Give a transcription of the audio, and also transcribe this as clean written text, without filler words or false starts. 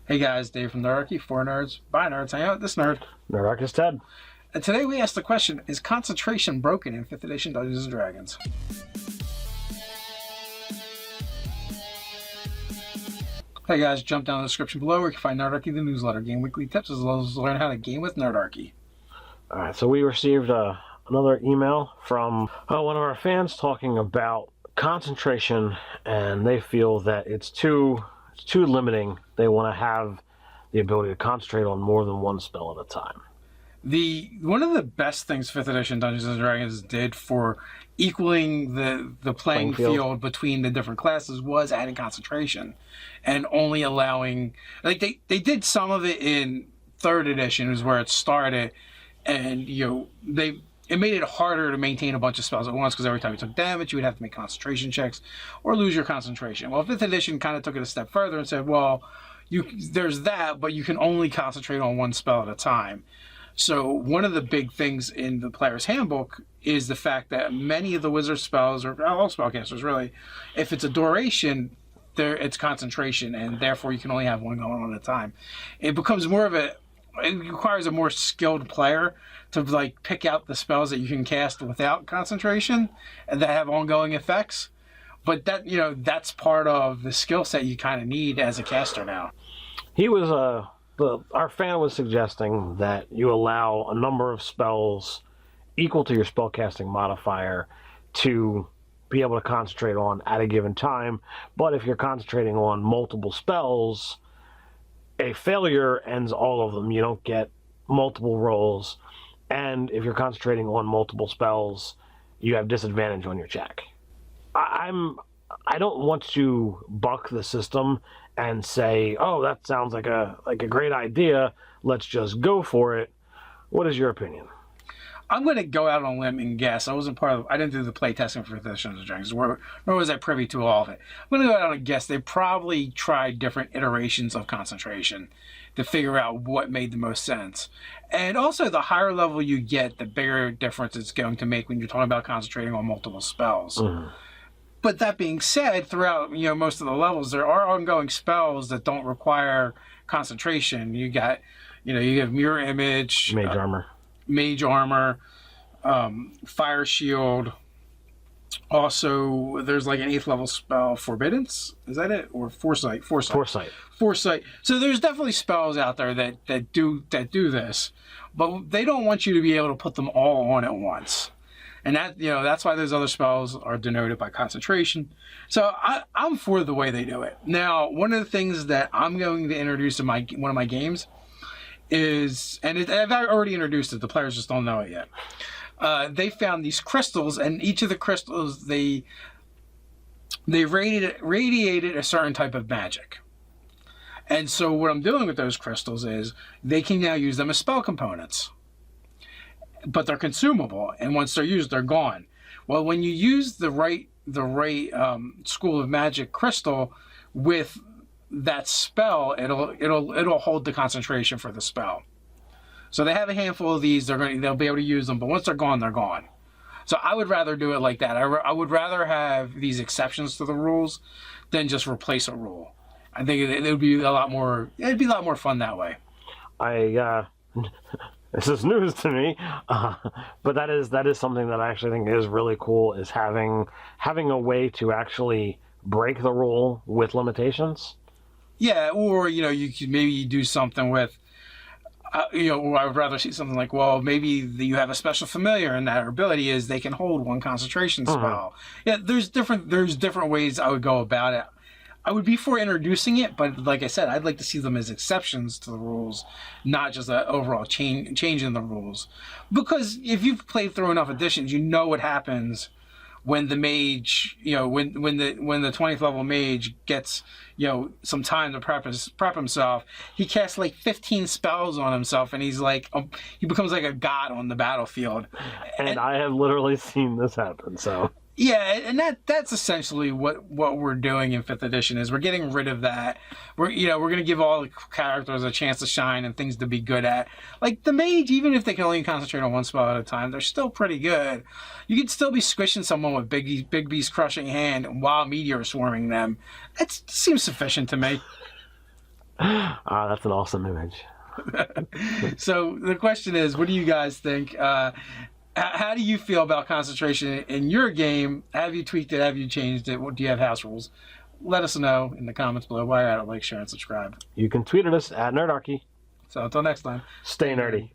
Hey guys, Dave from Nerdarchy, for nerds, by nerds, hang out with this nerd. Nerdarchy is Ted. And today we ask the question, is concentration broken in 5th edition Dungeons & Dragons? Hey guys, jump down in the description below where you can find Nerdarchy, the newsletter, game weekly tips, as well as learn how to game with Nerdarchy. Alright, so we received another email from one of our fans talking about concentration, and they feel that it's too limiting. They want to have the ability to concentrate on more than one spell at a time. One of the best things 5th edition Dungeons & Dragons did for equaling the playing field between the different classes was adding concentration and only allowing, like they did some of it in 3rd edition is where it started, and it made it harder to maintain a bunch of spells at once because every time you took damage you would have to make concentration checks or lose your concentration. Well, 5th edition kind of took it a step further and said, well, there's that, but you can only concentrate on one spell at a time. So one of the big things in the player's handbook is the fact that many of the wizard spells, or all spellcasters really, if it's a duration, it's concentration, and therefore you can only have one going on at a time. It becomes it requires a more skilled player to like pick out the spells that you can cast without concentration and that have ongoing effects. But that's part of the skill set you kind of need as a caster now. Our fan was suggesting that you allow a number of spells equal to your spellcasting modifier to be able to concentrate on at a given time. But if you're concentrating on multiple spells, a failure ends all of them. You don't get multiple rolls. And if you're concentrating on multiple spells, you have disadvantage on your check. I don't want to buck the system and say, oh, that sounds like a great idea, let's just go for it. What is your opinion? I'm going to go out on a limb and guess. I didn't do the play testing for 5th edition of Dragons, nor was I privy to all of it. I'm going to go out and guess they probably tried different iterations of concentration to figure out what made the most sense. And also, the higher level you get, the bigger difference it's going to make when you're talking about concentrating on multiple spells. Mm-hmm. But that being said, throughout most of the levels, there are ongoing spells that don't require concentration. You have Mirror Image, Mage Armor, Fire Shield. Also, there's like an 8th level spell, Forbiddance. Is that it? Or Foresight? Foresight. So there's definitely spells out there that do this, but they don't want you to be able to put them all on at once. And that's why those other spells are denoted by concentration. So I'm for the way they do it. Now, one of the things that I'm going to introduce in one of my games is, I've already introduced it, the players just don't know it yet. They found these crystals, and each of the crystals, they radiated a certain type of magic. And so what I'm doing with those crystals is they can now use them as spell components. But they're consumable, and once they're used, they're gone. Well, when you use the right School of Magic crystal with that spell, it'll hold the concentration for the spell. So they have a handful of these. They'll be able to use them, but once they're gone, they're gone. So I would rather do it like that. I would rather have these exceptions to the rules than just replace a rule. I think it would be a lot more. It'd be a lot more fun that way. This is news to me, but that is something that I actually think is really cool, is having a way to actually break the rule with limitations. Yeah, or you could maybe do something with, or I would rather see something like, well, maybe you have a special familiar, and that ability is they can hold one concentration spell. Yeah, there's different ways I would go about it. I would be for introducing it, but like I said, I'd like to see them as exceptions to the rules, not just an overall change in the rules. Because if you've played through enough editions, you know what happens when the mage, when the 20th level mage gets, some time to prep himself. He casts like 15 spells on himself, and he's like, he becomes like a god on the battlefield. And I have literally seen this happen, so. Yeah, and that's essentially what we're doing in 5th edition is we're getting rid of that. We're going to give all the characters a chance to shine and things to be good at. Like the mage, even if they can only concentrate on one spell at a time, they're still pretty good. You could still be squishing someone with Big B's crushing hand while meteor swarming them. That seems sufficient to me. That's an awesome image. So the question is, what do you guys think? How do you feel about concentration in your game? Have you tweaked it? Have you changed it? Do you have house rules? Let us know in the comments below. While you're at it, like, share, and subscribe. You can tweet at us at Nerdarchy. So until next time, Stay nerdy.